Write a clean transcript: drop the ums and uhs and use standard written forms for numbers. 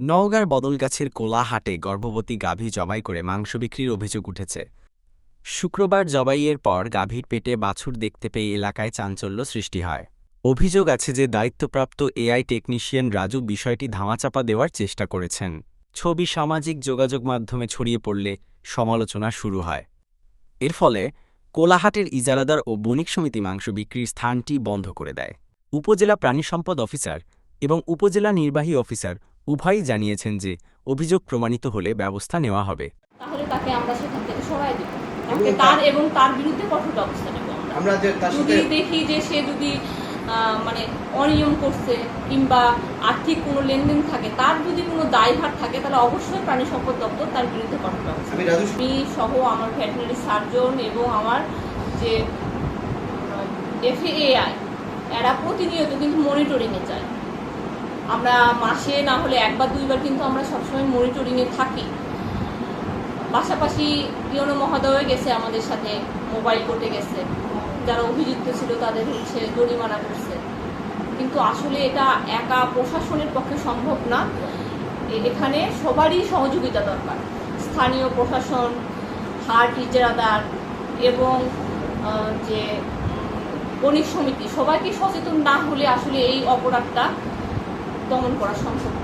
নওগাঁর বদলগাছের কোলাহাটে গর্ভবতী গাভী জবাই করে মাংস বিক্রির অভিযোগ উঠেছে। শুক্রবার জবাইয়ের পর গাভীর পেটে বাছুর দেখতে পেয়ে এলাকায় চাঞ্চল্য সৃষ্টি হয়। অভিযোগ আছে যে দায়িত্বপ্রাপ্ত এআই টেকনিশিয়ান রাজু বিষয়টি ধামাচাপা দেওয়ার চেষ্টা করেছেন। ছবি সামাজিক যোগাযোগ মাধ্যমে ছড়িয়ে পড়লে সমালোচনা শুরু হয়। এর ফলে কোলাহাটের ইজারাদার ও বণিক সমিতি মাংস বিক্রির স্থানটি বন্ধ করে দেয়। উপজেলা প্রাণী সম্পদ অফিসার এবং উপজেলা নির্বাহী অফিসার উভয়ই জানিয়েছেন যে অভিযোগ প্রমাণিত হলে ব্যবস্থা নেওয়া হবে। তাহলে তাকে আমরা সেখান থেকে সরাই দেব, তার বিরুদ্ধে কঠোর ব্যবস্থা নেব। আমরা যদি দেখি যে সে যদি মানে অনিয়ম করছে কিংবা আর্থিক কোনো লেনদেন থাকে, তার যদি কোনো দায়ভার থাকে, তাহলে অবশ্যই প্রাণী সম্পদ দপ্তর তার বিরুদ্ধে কঠোর ব্যবস্থা। আমি সহ আমার ভেটেরিনারি সার্জন এবং আমার যে FAI এরা প্রতিনিয়ত কিন্তু মনিটরিংয়ে যায়। আমরা মাসে না হলে একবার দুইবার কিন্তু আমরা সবসময় মনিটরিংয়ে থাকি। পাশাপাশি ইউনো মহোদয় গেছে আমাদের সাথে, মোবাইল কোর্টে গেছে, যারা অভিযুক্ত ছিল তাদের জরিমানা করছে। কিন্তু আসলে এটা একা প্রশাসনের পক্ষে সম্ভব না, এখানে সবারই সহযোগিতা দরকার। স্থানীয় প্রশাসন, হাট ইজারাদার এবং যে বণিক সমিতি, সবাইকে সচেতন না হলে আসলে এই অপরাধটা দমন করা সম্ভব।